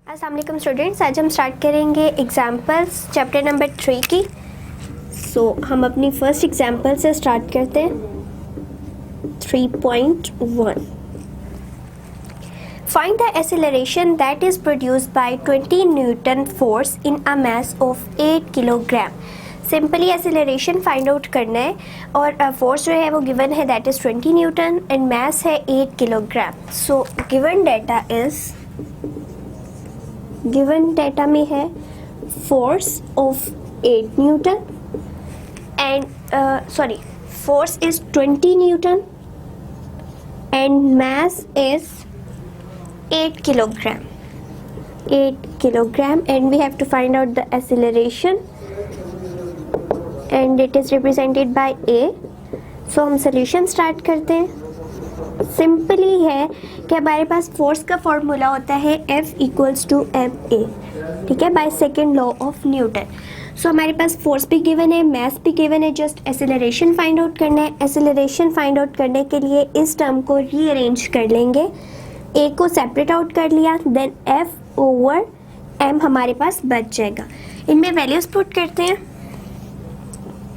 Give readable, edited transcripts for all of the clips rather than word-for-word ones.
अस्सलाम वालेकुम स्टूडेंट्स, आज हम स्टार्ट करेंगे एग्जाम्पल्स चैप्टर नंबर 3 की। हम अपनी फर्स्ट एग्जाम्पल से स्टार्ट करते हैं। 3.1 find the acceleration that is produced by 20 Newton force in a mass of 8 kilogram. Simply acceleration find out करना है और फोर्स जो है वो गिवन है that is 20 Newton and mass है 8 किलोग्राम। सो गिवन डाटा में है force of 8 Newton and force is 20 Newton and mass is 8 kilogram and we have to find out the acceleration and it is represented by A. So हम solution start करते हैं। Simply है कि हमारे पास force का फॉर्मूला होता है F इक्वल्स टू ma, ठीक है, by second law of Newton. So हमारे पास फोर्स भी गिवन है, मास भी गिवन है, जस्ट एक्सेलरेशन फाइंड आउट करना है। एक्सेलरेशन फाइंड आउट करने के लिए इस टर्म को रीअरेंज कर लेंगे। A को सेपरेट आउट कर लिया, देन F ओवर m हमारे पास बच जाएगा। इनमें वैल्यूज पुट करते हैं।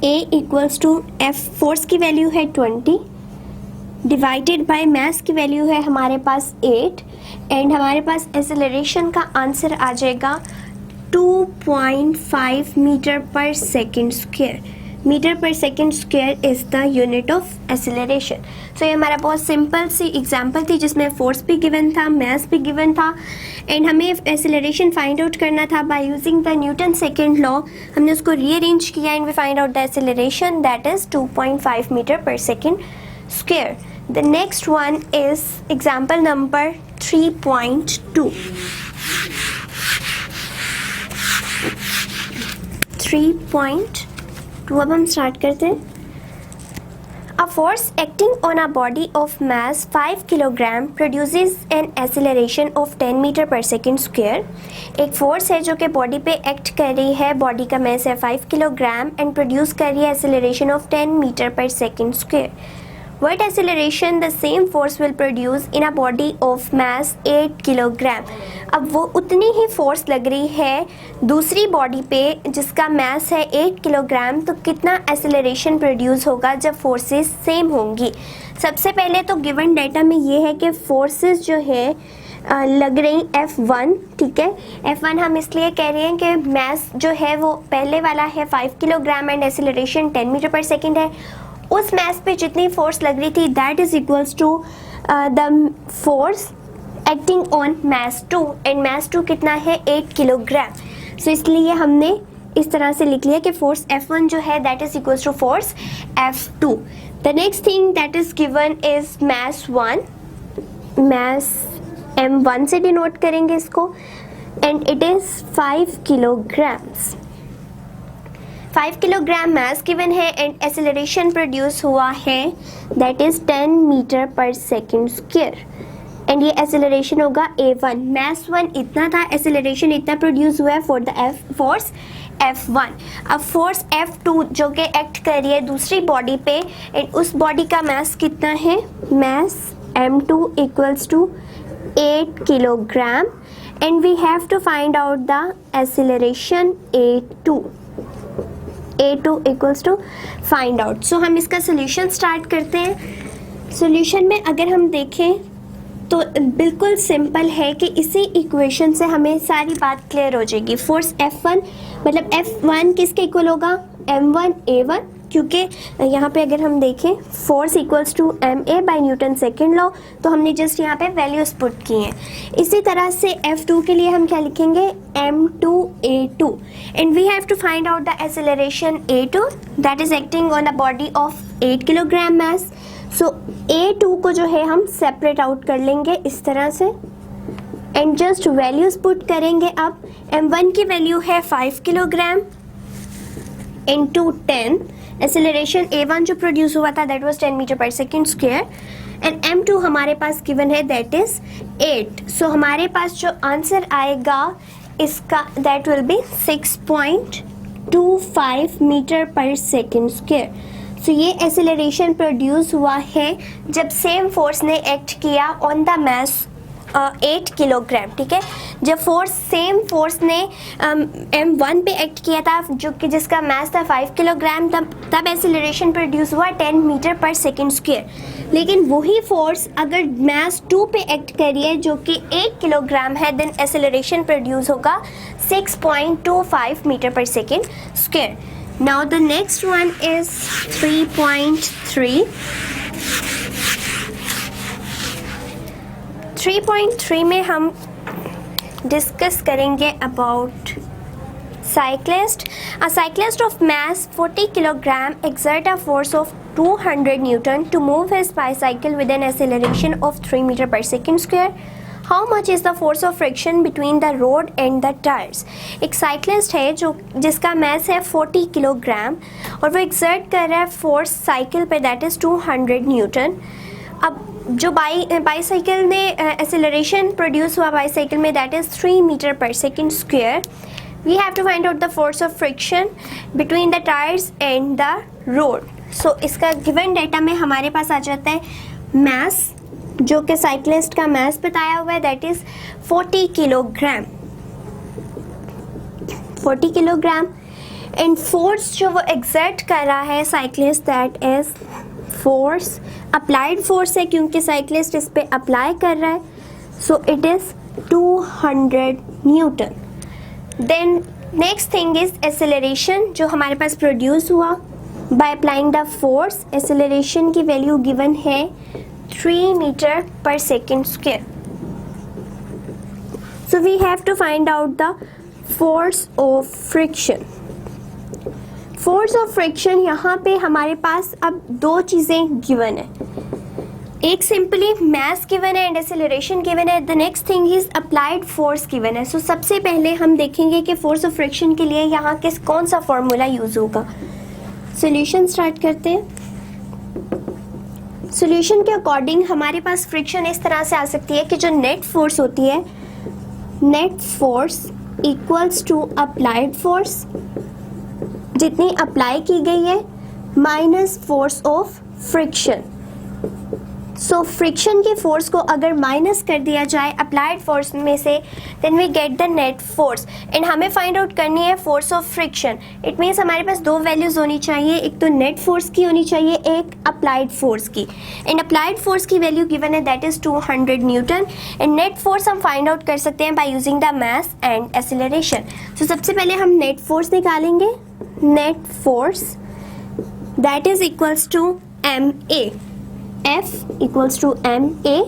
A equals to F, force की वैल्यू है 20 डिवाइडेड बाय मास की वैल्यू है हमारे पास 8 एंड हमारे पास एक्सेलरेशन का आंसर आ जाएगा 2.5 मीटर पर सेकेंड स्क्वायर। मीटर पर second square is the unit of acceleration. So ये हमारा बहुत सिंपल सी एग्जांपल थी जिसमें फोर्स भी गिवन था, मास भी गिवन था एंड हमें एक्सेलरेशन फाइंड आउट करना था by using the Newton second law. हमने उसको रीअरेंज किया and we find out the acceleration that is 2.5 metre पर second square. The next one is example number 3.2. 3.2 अब हम स्टार्ट करते हैं। A force acting on a body of mass 5 kilogram produces an acceleration of 10 meter per second square. एक force है जो कि body पे एक्ट कर रही है, बॉडी का मास है 5 किलोग्राम एंड प्रोड्यूस कर रही है एक्सेलरेशन ऑफ 10 मीटर पर second square. What acceleration the same force will produce in a body of mass 8 kilogram? अब वो उतनी ही फोर्स लग रही है दूसरी बॉडी पे जिसका मास है 8 किलोग्राम, तो कितना एक्सेलरेशन प्रोड्यूस होगा जब फोर्सेस सेम होंगी। सबसे पहले तो गिवन डाटा में ये है कि फोर्सेस जो है लग रही F1, ठीक है। F1 हम इसलिए कह रहे हैं कि मास जो है वो पहले वाला है 5 किलोग्राम एंड एक्सेलरेशन 10 मीटर पर सेकेंड है। उस मास पे जितनी फोर्स लग रही थी that is equals to the force acting on mass 2 and mass 2 कितना है 8 किलोग्राम। सो इसलिए हमने इस तरह से लिख लिया कि फोर्स F1 जो है that is equals to force F2। The next thing that is given is mass 1, mass M1 से डिनोट करेंगे इसको and it is 5 kilograms. 5 kilogram mass given है एंड एक्सेलरेशन प्रोड्यूस हुआ है दैट इज 10 मीटर पर second square and ये acceleration होगा A1। मास 1 इतना था, एक्सेलरेशन इतना प्रोड्यूस हुआ है फॉर द फोर्स F1। अब फोर्स F2 जो कि एक्ट कर रही है दूसरी बॉडी पे एंड उस बॉडी का मास कितना है, mass M2 equals to 8 kilogram and we have to find out the acceleration A2 equals to find out. So हम इसका सोल्यूशन स्टार्ट करते हैं। सोल्यूशन में अगर हम देखें तो बिल्कुल सिंपल है कि इसी इक्वेशन से हमें सारी बात क्लियर हो जाएगी। फोर्स F1 मतलब F1 किसके इक्वल होगा, M1 A1, क्योंकि यहाँ पे अगर हम देखें force equals to ma by Newton second law, तो हमने जस्ट यहाँ पे वैल्यूज पुट की हैं। इसी तरह से F2 के लिए हम क्या लिखेंगे, M2 A2 and we have to find out the acceleration A2 that is acting on the body of 8 kilogram mass. So A2 को जो है हम सेपरेट आउट कर लेंगे इस तरह से एंड जस्ट वैल्यूज पुट करेंगे। अब M1 की वैल्यू है 5 किलोग्राम इंटू 10, एक्सेलरेशन A1 जो प्रोड्यूस हुआ था दैट वाज 10 मीटर पर सेकेंड स्क्वायर एंड M2 हमारे पास गिवन है दैट इज 8। सो हमारे पास जो आंसर आएगा इसका दैट विल बी 6.25 मीटर पर सेकेंड स्क्वायर। सो ये एक्सेलरेशन प्रोड्यूस हुआ है जब सेम फोर्स ने एक्ट किया ऑन द मास 8 किलोग्राम, ठीक है। जब सेम फोर्स ने M1 पे एक्ट किया था जो कि जिसका मास था 5 किलोग्राम, तब एक्सेलरेशन प्रोड्यूस हुआ 10 मीटर पर सेकेंड स्क्वायर। लेकिन वही फोर्स अगर मास 2 पे एक्ट करिए जो कि 8 किलोग्राम है, देन एक्सेलरेशन प्रोड्यूस होगा 6.25 मीटर पर second square. Now the next one is 3.3। 3.3 में हम डिस्कस करेंगे about cyclist. A cyclist of mass 40 kilogram exert a force of 200 Newton to move his bicycle with an acceleration of 3 meter per second square. How much is the force of friction between the road and the tires? एक cyclist है जिसका मास है 40 kilogram और वो exert कर रहा है force cycle पे, दैट इज़ 200 न्यूटन। अब जो बाईसाइकिल ने एक्सेलरेशन प्रोड्यूस हुआ बाईसाइकिल में, दैट इज़ 3 मीटर पर second square. We have to find out the force of friction between the tires and the road. So इसका given data में हमारे पास आ जाता है mass, जो कि साइक्लिस्ट का mass बताया हुआ है, that is 40 kilogram, 40 kilogram. And force जो वो exert कर रहा है cyclist, that is force, applied force है क्योंकि साइक्लिस्ट इस पे अप्लाई कर रहा है, so it is 200 newton. Then next thing is acceleration जो हमारे पास प्रोड्यूस हुआ by applying the force. Acceleration की वैल्यू गिवन है 3 मीटर पर second square. So we have to find out the force of friction. Force of friction यहाँ पे हमारे पास अब दो चीज़ें गिवन है, एक सिंपली मास गिवन है एंड एक्सेलरेशन गिवन है, the next thing is applied force given है। सो सबसे पहले हम देखेंगे कि फोर्स ऑफ फ्रिक्शन के लिए यहाँ कौन सा फॉर्मूला यूज होगा। सॉल्यूशन स्टार्ट करते हैं। सॉल्यूशन के अकॉर्डिंग हमारे पास फ्रिक्शन इस तरह से आ सकती है कि जो नेट फोर्स होती है, net force equals to applied force, जितनी अप्लाई की गई है, minus force of friction. So friction की फोर्स को अगर माइनस कर दिया जाए अप्लाइड फोर्स में से, then we get the net force. And हमें फाइंड आउट करनी है force of friction. It means हमारे पास दो वैल्यूज होनी चाहिए, एक तो नेट फोर्स की होनी चाहिए, एक अप्लाइड फोर्स की। एंड अप्लाइड फोर्स की वैल्यू गिवन है, that is 200 newton. And net force हम फाइंड आउट कर सकते हैं by using the mass and acceleration. So सबसे पहले हम नेट फोर्स निकालेंगे। Net force that is equals to MA, F equals to MA।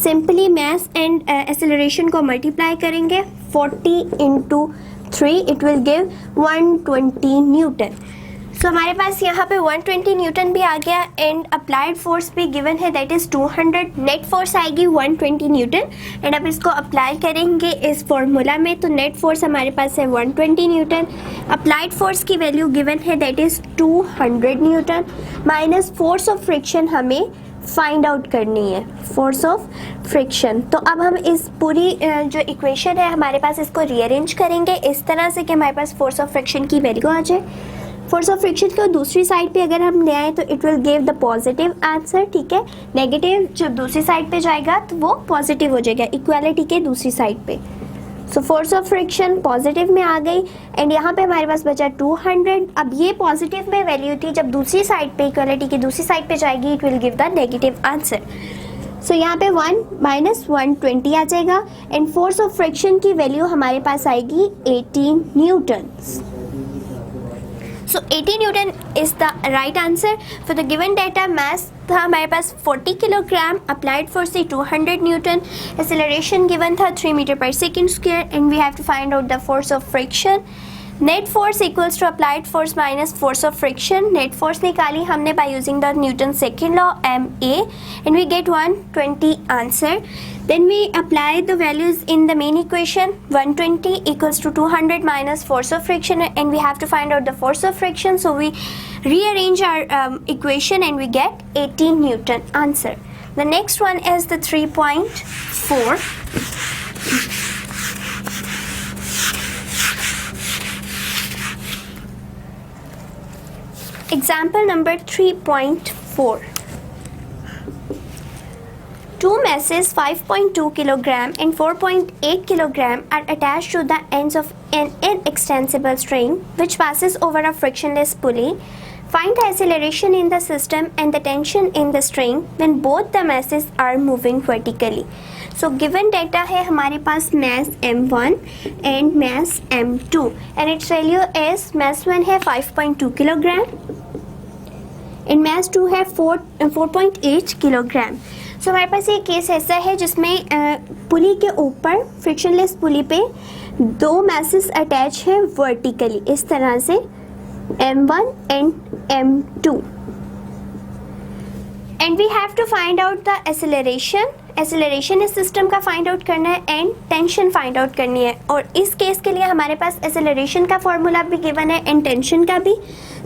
Simply mass and acceleration को multiply करेंगे, 40 into 3 it will give 120 newton. So हमारे पास यहाँ पे 120 न्यूटन भी आ गया एंड अप्लाइड फोर्स भी गिवन है, दैट इज़ 200। नेट फोर्स आएगी 120 न्यूटन एंड अब इसको अप्लाई करेंगे इस फॉर्मूला में, तो नेट फोर्स हमारे पास है 120 न्यूटन। अप्लाइड फोर्स की वैल्यू गिवन है, that is 200 Newton, minus force of friction हमें फाइंड आउट करनी है, फोर्स ऑफ फ्रिक्शन। तो अब हम इस पूरी जो इक्वेशन है हमारे पास, इसको रीअरेंज करेंगे इस तरह से कि हमारे पास फोर्स ऑफ फ्रिक्शन की वैल्यू आ जाए। फोर्स ऑफ फ्रिक्शन को दूसरी साइड पे अगर हम ले आए तो it will give the positive answer, ठीक है। नेगेटिव जब दूसरी साइड पे जाएगा तो वो पॉजिटिव हो जाएगा, इक्वालिटी के दूसरी साइड पे। So force of friction positive में आ गई एंड यहाँ पे हमारे पास बचा 200। अब ये पॉजिटिव में वैल्यू थी, जब दूसरी साइड पे इक्वालिटी की दूसरी साइड पे जाएगी it will give the negative answer. So यहाँ पे 1 माइनस 120 आ जाएगा एंड फोर्स ऑफ फ्रिक्शन की वैल्यू हमारे पास आएगी 18 newton. So 80 Newton is the right answer for the given data। mass था हमारे पास 40 किलोग्राम, अप्लाइड फोर्स थी 200 न्यूटन, एक्सेलरेशन गिवन था 3 मीटर पर second square and we have to find out the force of friction. Net force equals to applied force minus force of friction. Net force निकाली हमने by using the Newton second law MA and we get 120 answer. Then we apply the values in the main equation, 120 equals to 200 minus force of friction and we have to find out the force of friction. So we rearrange our equation and we get 18 Newton answer. The next one is the 3.4. Example number 3.4. Two masses 5.2 kg and 4.8 kg are attached to the ends of an inextensible string which passes over a frictionless pulley. Find the acceleration in the system and the tension in the string when both the masses are moving vertically. So given data है हमारे पास mass m1 and mass m2 and its value is mass 1 है 5.2 kg and mass 2 है 4.8 kg. सो हमारे पास ये case ऐसा है जिसमें पुली के ऊपर फ्रिक्शनलेस पुली पे दो मैसेस अटैच है वर्टिकली इस तरह से m1 and m2 and we have to find out the acceleration इस सिस्टम का फाइंड आउट करना है एंड टेंशन फाइंड आउट करनी है. और इस केस के लिए हमारे पास एसेलरेशन का फॉर्मूला भी गिवन है एंड टेंशन का भी.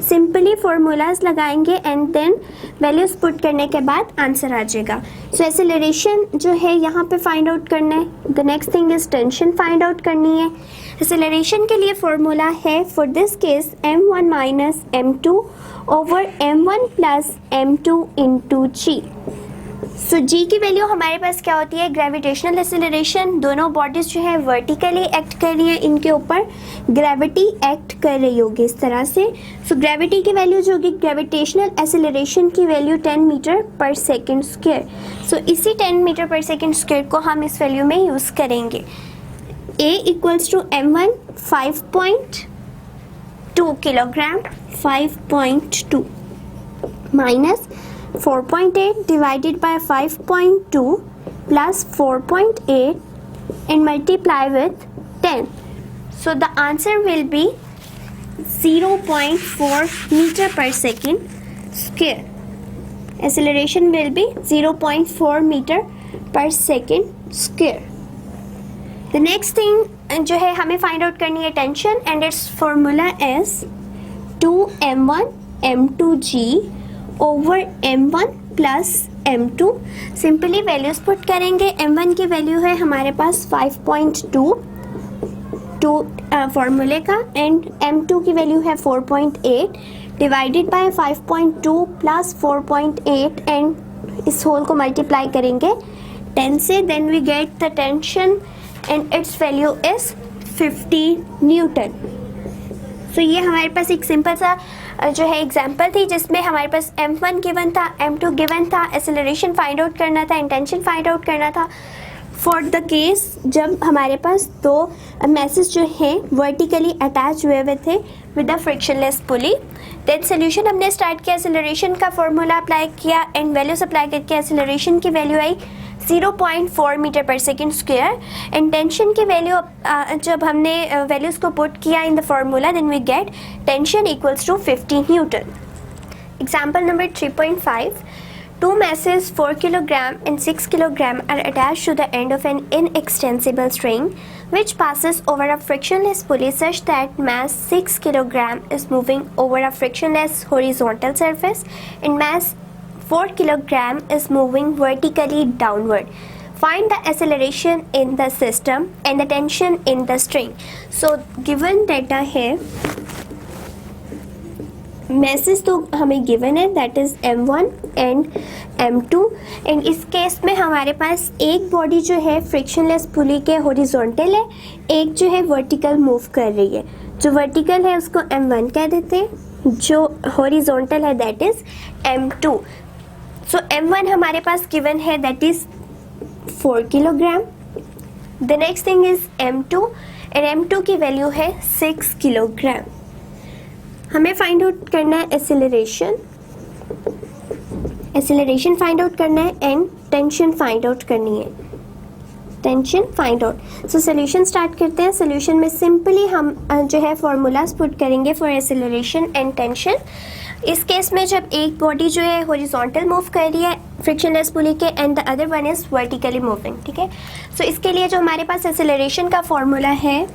सिंपली फॉर्मूलाज लगाएंगे एंड देन वैल्यूज पुट करने के बाद आंसर आ जाएगा. सो एसेलरेशन जो है यहाँ पे फाइंड आउट करना है. The next thing is tension find out करनी है. एसेलरेशन के लिए फॉर्मूला है for this case m1 minus m2 over m1 plus m2 into g. सो जी की वैल्यू हमारे पास क्या होती है, ग्रेविटेशनल एसेलरेशन. दोनों बॉडीज जो है वर्टिकली एक्ट कर रही है, इनके ऊपर ग्रेविटी एक्ट कर रही होगी इस तरह से. सो ग्रेविटी की वैल्यू जो होगी, ग्रेविटेशनल एसेलरेशन की वैल्यू 10 मीटर पर सेकेंड स्क्वायर. सो इसी 10 मीटर पर सेकेंड स्क्वायर को हम इस वैल्यू में यूज़ करेंगे. A equals to m1 5.2 kilogram 5.2 minus 4.8 divided by 5.2 plus 4.8 and multiply with 10. So the answer will be 0.4 meter per second square. Acceleration will be 0.4 meter per second square. The next thing जो है हमें find out करनी है tension and its formula is 2m1 m2g over m1 plus m2. Simply values put करेंगे. m1 की value है हमारे पास 5.2 फॉर्मूले का एंड m2 की वैल्यू है 4.8 डिवाइडेड बाय 5.2 प्लस 4.8 एंड इस होल को मल्टीप्लाई करेंगे 10 से. Then we get the tension and its value is 50 newton. तो ये हमारे पास एक सिंपल सा जो है एग्जाम्पल थी जिसमें हमारे पास m1 गिवन था, m2 गिवन था, एसेलरेशन फाइंड आउट करना था, इंटेंशन फाइंड आउट करना था फॉर द केस जब हमारे पास दो मैसेज जो हैं वर्टिकली अटैच हुए थे with the frictionless pulley. Then solution हमने स्टार्ट किया, एसेलरेशन का फॉर्मूला अप्लाई किया एंड वैल्यूज अप्लाई करके एसेलरेशन की वैल्यू आई 0.4 मीटर पर सेकेंड स्क्वायर एंड टेंशन की वैल्यू जब हमने वैल्यूज़ को पुट किया in the formula then we get tension equals to 50 newton. Example number 3.5. Two masses 4 kg and 6 kg are attached to the end of an inextensible string which passes over a frictionless pulley such that mass 6 kg is moving over a frictionless horizontal surface and mass 4 kg is moving vertically downward. Find the acceleration in the system and the tension in the string. So given data here, message तो हमें given है that is m1 and m2 and इस case में हमारे पास एक body जो है frictionless पुली के हॉरिजॉन्टल है, एक जो है वर्टिकल मूव कर रही है. जो वर्टिकल है उसको m1 कह देते हैं, जो हॉरिजॉन्टल है that is m2. So m1 हमारे पास गिवन है that is 4 kilogram. The next thing is m2 and m2 की वैल्यू है 6 किलोग्राम. हमें फाइंड आउट करना है एसेलरेशन फाइंड आउट करना है एंड टेंशन फाइंड आउट करनी है. Tension find out. So solution start करते हैं. सोल्यूशन में सिंपली हम जो है फॉर्मूलाज पुट करेंगे फॉर एसेलरेशन एंड टेंशन. इस केस में जब एक बॉडी जो है हॉरिजॉन्टल मूव कर रही है फ्रिक्शनलेस पुली के and the other one is vertically moving, ठीक है. सो इसके लिए जो हमारे पास एसेलरेशन का फॉर्मूला है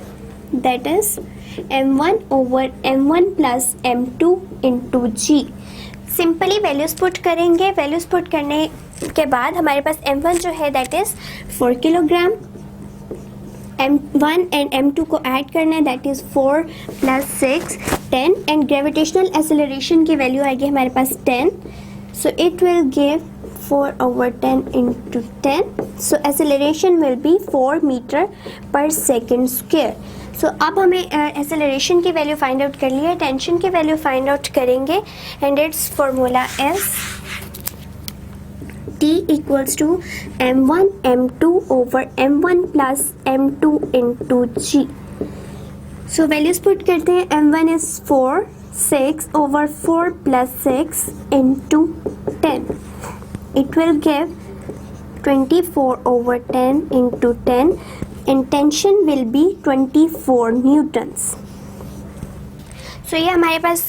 that is m1 over m1 plus m2 into g. Simply values put करेंगे. वैल्यूज पुट करने के बाद हमारे पास m1 जो है that is 4 kilogram, m1 and m2 को ऐड करना है that is 4 plus 6 10 and gravitational acceleration की वैल्यू आएगी हमारे पास 10. So it will give 4/10 into 10. So acceleration will be 4 meter per second square. So अब हमें acceleration की वैल्यू फाइंड आउट कर ली है, टेंशन की वैल्यू फाइंड आउट करेंगे and it's formula is T equals to m1 m2 over m1 plus m2 into g. So values put करते हैं, m1 is 4, 6 over 4 plus 6 into 10. It will give 24 over 10 into 10 and tension will be 24 newtons. सो ये हमारे पास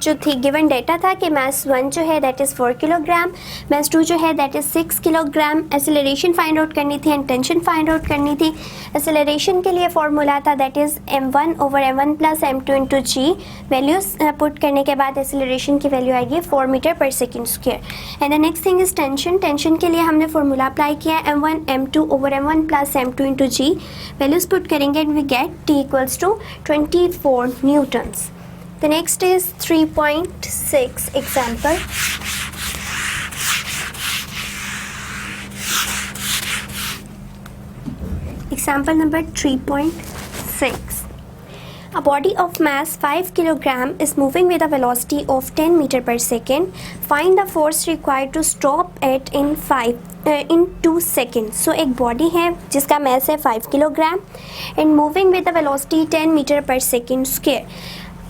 जो थी given data था कि मास 1 जो है दैट इज़ 4 किलोग्राम, मास 2 जो है that is 6 kilogram. Acceleration find out करनी थी एंड टेंशन फाइंड आउट करनी थी. एसिलरेशन के लिए फॉर्मूला था that is m1 over m1 plus m2 into G. Values put करने के बाद एसिलरेशन की वैल्यू आएगी 4 मीटर पर second square. And the next thing is tension. Tension के लिए हमने फॉर्मूला अप्लाई किया m1 m2 over m1 plus m2 into G. Values put करेंगे and we get T equals to 24 newtons. The next is 3.6 example. Example number 3.6. A body of mass 5 kg is moving with a velocity of 10 meter per second. Find the force required to stop it in 2 seconds. So एक body है जिसका mass है 5 kg and moving with a velocity 10 meter per second square.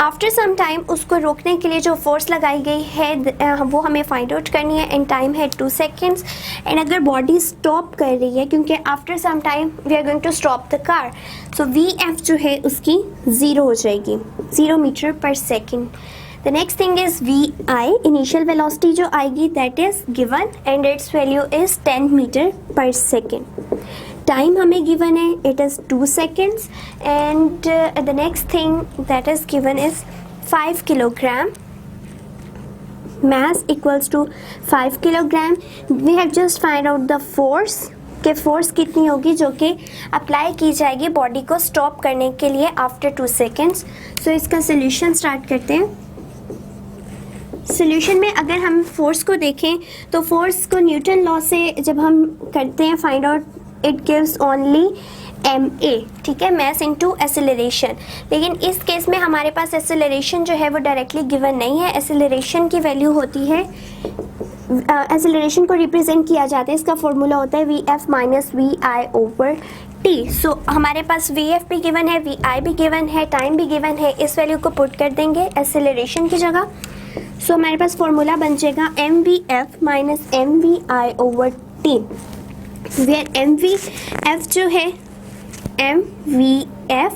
After some time उसको रोकने के लिए जो force लगाई गई है वो हमें फाइंड आउट करनी है एंड टाइम है 2 सेकेंड्स. एंड अगर बॉडी स्टॉप कर रही है क्योंकि after some time we are going to stop the car, so V F जो है उसकी 0 हो जाएगी, 0 मीटर पर second. The next thing is V I, initial velocity जो आएगी that is given and its value is 10 metre पर second. Time हमें गिवन है, it is 2 seconds and the next thing that is given is 5 kilogram. Mass equals to 5 kilogram. We have just find out the force कि force कितनी होगी जो कि apply की जाएगी बॉडी को स्टॉप करने के लिए आफ्टर 2 seconds. सो इसका सोल्यूशन स्टार्ट करते हैं. सोल्यूशन में अगर हम फोर्स को देखें तो फोर्स को न्यूटन लॉ से जब हम करते हैं find out, it gives only ma, ठीक है, मैस इनटू एसिलरेशन. लेकिन इस केस में हमारे पास एसिलरेशन जो है वो डायरेक्टली गिवन नहीं है. एसिलरेशन की वैल्यू होती है, एसिलरेशन को रिप्रेजेंट किया जाता है, इसका फॉर्मूला होता है vf minus V I over T. So हमारे पास vf भी गिवन है, vi भी गिवन है, टाइम भी गिवन है. इस वैल्यू को पुट कर देंगे एसिलरेशन की जगह. सो हमारे पास फॉर्मूला बन जाएगा mvf minus mvi over T, where mvf जो है mvf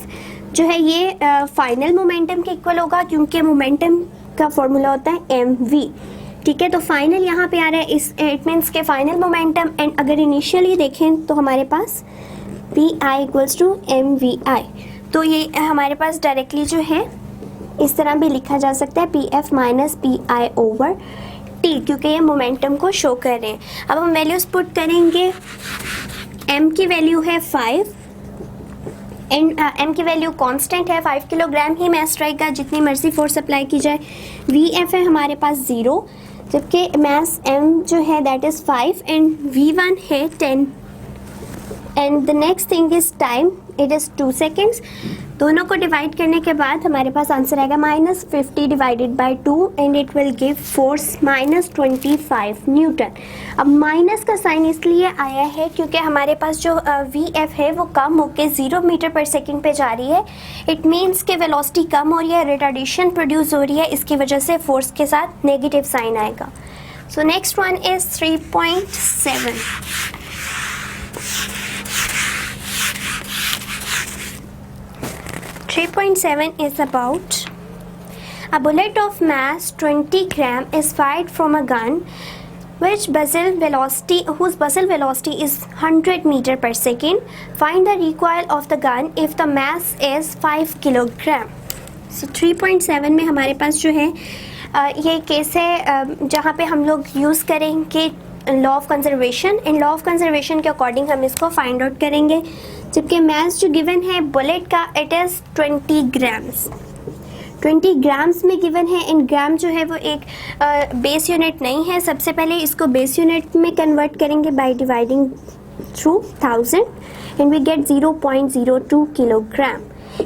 जो है ये फाइनल मोमेंटम के इक्वल होगा क्योंकि मोमेंटम का फॉर्मूला होता है mv. ठीक है, तो फाइनल यहाँ पे आ रहा है, इस इट मीन्स के फाइनल मोमेंटम. एंड अगर इनिशियली देखें तो हमारे पास vi इक्वल्स टू mvi, तो ये हमारे पास डायरेक्टली जो है इस तरह भी लिखा जा सकता है pf minus pi over T, क्योंकि ये मोमेंटम को शो कर रहे हैं. अब हम वैल्यूज पुट करेंगे. m की वैल्यू है 5 एंड m की वैल्यू कांस्टेंट है, 5 किलोग्राम ही मैस रहेगा जितनी मर्जी फोर्स अप्लाई की जाए. vf है हमारे पास 0, जबकि मैस m जो है दैट इज़ 5 एंड v1 है 10. And the next thing is time, it is 2 seconds. दोनों को डिवाइड करने के बाद हमारे पास आंसर आएगा -50 divided by 2 and it will give force -25 Newton. अब माइनस का साइन इसलिए आया है क्योंकि हमारे पास जो vf है वो कम होकर 0 मीटर पर सेकेंड पे जा रही है. इट मीन्स के वेलोसिटी कम हो रही है, रिटार्डेशन प्रोड्यूस हो रही है, इसकी वजह से फोर्स के साथ नेगेटिव साइन आएगा. So next one is 3.7. is about a bullet of mass 20 gram is fired from a gun whose basal velocity is 100 meter per second. Find the recoil of the gun if the mass is 5 kilogram. So 3.7 में हमारे पास जो है ये case है जहाँ पे हम लोग यूज़ करेंगे law of conservation. In law of conservation के अकॉर्डिंग हम इसको फाइंड आउट करेंगे. जबकि मैस जो गिवन है बुलेट का इट इज़ 20 ग्राम्स. 20 ग्राम्स में गिवन है, एंड ग्राम जो है वो एक बेस यूनिट नहीं है। सबसे पहले इसको बेस यूनिट में कन्वर्ट करेंगे by dividing through 1000 and we get 0.02 kilogram.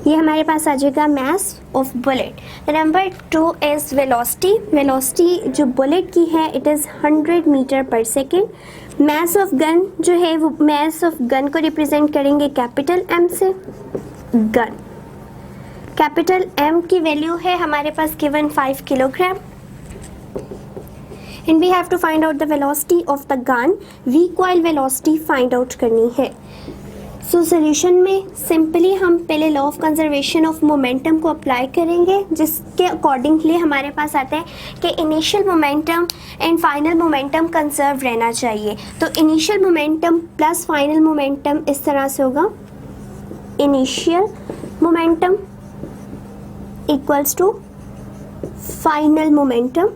ये हमारे पास आ जाएगा mass of bullet. Number 2 is velocity. Velocity जो बुलेट की है इट इज़ 100 मीटर पर सेकेंड। मास ऑफ गन जो है वो मास ऑफ गन को रिप्रेजेंट करेंगे कैपिटल एम से। गन कैपिटल एम की वैल्यू है हमारे पास given 5 kilogram and we have to find out the velocity of the gun. Recoil velocity find out करनी है। सो सोल्यूशन में सिंपली हम पहले law of conservation of momentum को अप्लाई करेंगे, जिसके अकॉर्डिंगली हमारे पास आता है कि initial momentum and final momentum conserve रहना चाहिए। तो initial momentum plus final momentum इस तरह से होगा, initial momentum equals to final momentum.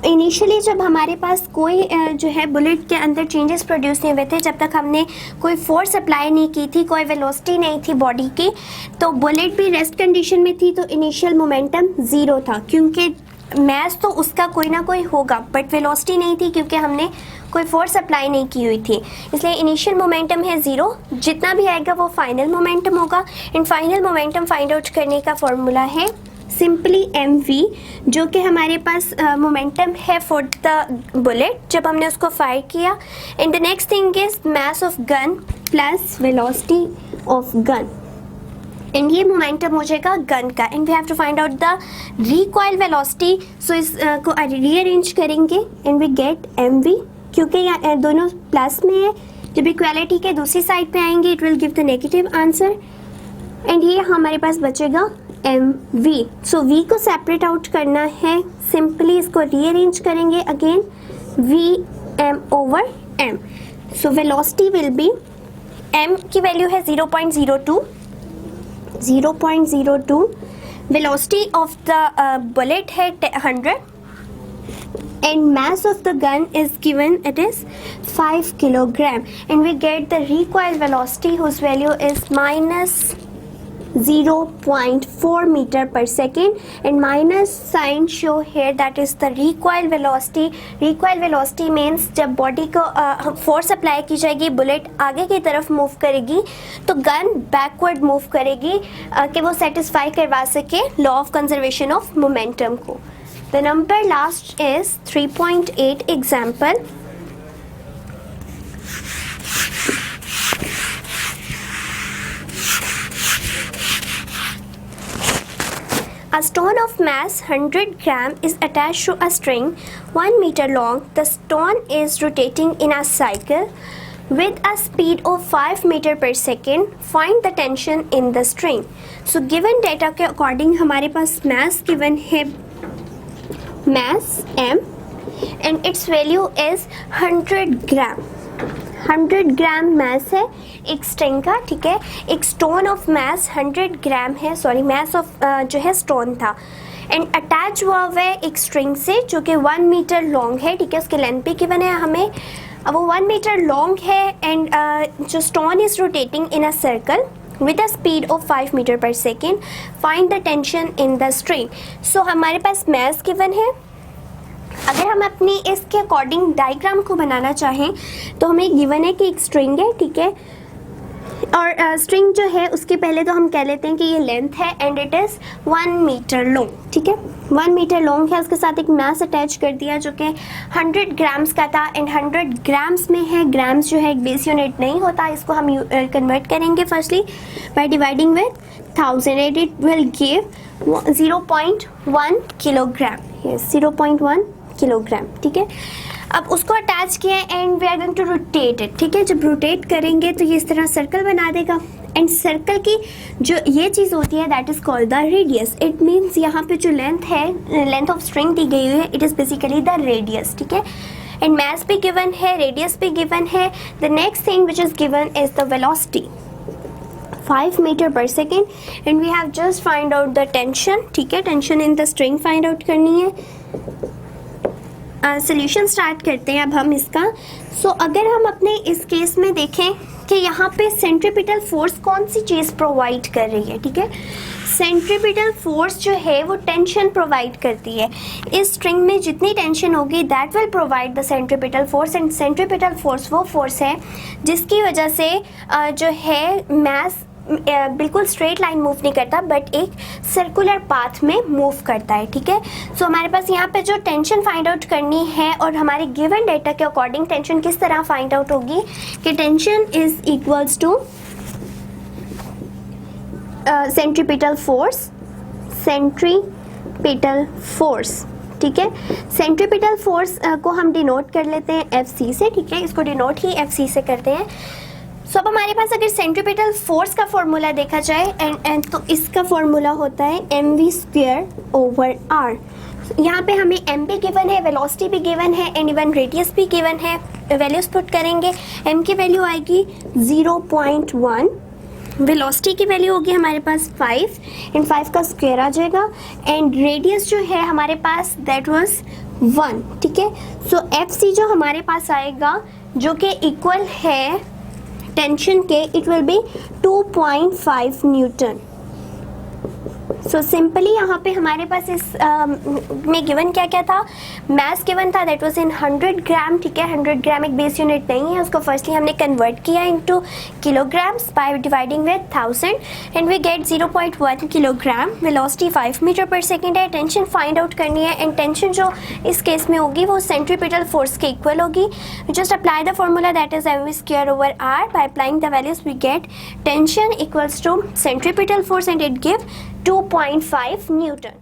Initially जब हमारे पास कोई जो है बुलेट के अंदर चेंजेस प्रोड्यूस नहीं हुए थे, जब तक हमने कोई फोर्स अप्लाई नहीं की थी, कोई वेलोसिटी नहीं थी बॉडी की, तो बुलेट भी रेस्ट कंडीशन में थी, तो इनिशियल मोमेंटम 0 था, क्योंकि मैस तो उसका कोई ना कोई होगा बट वेलोसिटी नहीं थी क्योंकि हमने कोई फोर्स अप्लाई नहीं की हुई थी। इसलिए इनिशियल मोमेंटम है 0, जितना भी आएगा वो फाइनल मोमेंटम होगा। एंड फाइनल मोमेंटम फाइंड आउट करने का फॉर्मूला है सिंपली mv, जो कि हमारे पास मोमेंटम है फॉर द बुलेट जब हमने उसको फायर किया। And the next thing is mass of gun plus velocity of gun, and ये मोमेंटम हो जाएगा गन का। And we have to find out the recoil velocity. So इसको रीअरेंज करेंगे एंड वी गेट mv, क्योंकि यहाँ दोनों प्लस में है, जब इक्वालिटी के दूसरी साइड पे आएंगे it will give the negative answer, and ये हमारे पास बचेगा mv। सो v को सेपरेट आउट करना है, सिंपली इसको रीअरेंज करेंगे again, vm over m। So velocity will be, m की वैल्यू है 0.02, वेलोसिटी ऑफ द बुलेट है 100 and mass of the gun is given, it is 5 kilogram, and we get the recoil velocity whose value is minus 0.4 meter per second, and minus sign show here that is the recoil velocity. recoil velocity means जब body को force apply की जाएगी, bullet आगे की तरफ move करेगी तो gun backward move करेगी कि वो सेटिस्फाई करवा सके law of conservation of momentum को। The number last is 3.8 example. A stone of mass 100 gram is attached to a string 1 meter long. The stone is rotating in a cycle with a speed of 5 meter per second. Find the tension in the string. So given data के according हमारे पास mass given है mass m and its value is 100 gram। 100 gram mass है एक string का, ठीक है। एक stone of mass 100 ग्राम है, सॉरी mass ऑफ जो है स्टोन था, एंड अटैच हुआ हुआ है एक स्ट्रिंग से जो कि 1 मीटर लॉन्ग है, ठीक है। उसके लेंथ भी गिवन है हमें, अब वो 1 मीटर लॉन्ग है एंड जो stone is rotating in a circle with a speed of 5 meter per second. Find the tension in the string. So हमारे पास mass given है। अगर हम अपनी इसके अकॉर्डिंग डायग्राम को बनाना चाहें तो हमें गिवन है कि एक स्ट्रिंग है, ठीक है, और स्ट्रिंग जो है उसके पहले तो हम कह लेते हैं कि ये लेंथ है and it is 1 metre long, ठीक है। 1 मीटर लॉन्ग है, उसके साथ एक मास अटैच कर दिया जो कि 100 ग्राम्स का था, एंड 100 ग्राम्स में है, ग्राम्स जो है एक बेस यूनिट नहीं होता, इसको हम कन्वर्ट करेंगे firstly by dividing with 1000 and it will give 0.1 kilogram, 0.1 kilogram, ठीक है। अब उसको अटैच किया and we are going to rotate it, ठीक है। जब रोटेट करेंगे तो ये इस तरह सर्कल बना देगा, एंड सर्कल की जो ये चीज़ होती है that is called the radius. It means यहाँ पे जो लेंथ है, लेंथ ऑफ स्ट्रिंग दी गई हुई है, it is basically the radius, ठीक है। एंड मास भी गिवन है, रेडियस भी गिवन है। The next thing which is given is the velocity 5 metre पर second, and we have just find out the tension, ठीक है। Tension in the string find out करनी है। सोल्यूशन स्टार्ट करते हैं अब हम इसका। अगर हम अपने इस केस में देखें कि यहाँ पे सेंट्रीपिटल फोर्स कौन सी चीज़ प्रोवाइड कर रही है, ठीक है। सेंट्रीपिटल फोर्स जो है वो टेंशन प्रोवाइड करती है। इस स्ट्रिंग में जितनी टेंशन होगी that will provide the centripetal force, and centripetal force वो फोर्स है जिसकी वजह से जो है मास बिल्कुल स्ट्रेट लाइन मूव नहीं करता बट एक सर्कुलर पाथ में मूव करता है, ठीक है। हमारे पास यहाँ पे जो टेंशन फाइंड आउट करनी है और हमारे गिवन डेटा के अकॉर्डिंग टेंशन किस तरह फाइंड आउट होगी कि tension is equals to centripetal force, ठीक है। सेंट्रीपिटल फोर्स को हम डिनोट कर लेते हैं FC से, ठीक है। इसको डिनोट ही FC से करते हैं। अब हमारे पास अगर सेंट्रीपिटल फोर्स का फॉर्मूला देखा जाए एंड तो इसका फॉर्मूला होता है mv²/r। यहाँ पे हमें m भी गिवन है, वेलोसिटी भी गिवन है एंड इवन रेडियस भी गिवन है। वैल्यूज पुट करेंगे, m की वैल्यू आएगी 0.1, वेलोसिटी की वैल्यू होगी हमारे पास 5 एंड 5 का स्क्वायर आ जाएगा, एंड रेडियस जो है हमारे पास दैट वाज 1, ठीक है। FC जो हमारे पास आएगा जो कि इक्वल है टेंशन के, it will be 2.5 Newton. Simply यहाँ पे हमारे पास इस में गिवन क्या क्या था, मास गिवन था दैट वाज इन 100 ग्राम, ठीक है। 100 ग्राम एक बेस यूनिट नहीं है, उसको फर्स्टली हमने कन्वर्ट किया into kilograms by dividing with 1000 and we get 0.1 kilogram. Velocity 5 metre पर सेकेंड है। टेंशन फाइंड आउट करनी है एंड टेंशन जो इस केस में होगी वो सेंट्रीपिटल फोर्स के इक्वल होगी। Just apply the formula that is mv²/r। By applying the values we get tension equals to centripetal force and it give 2.5 Newton.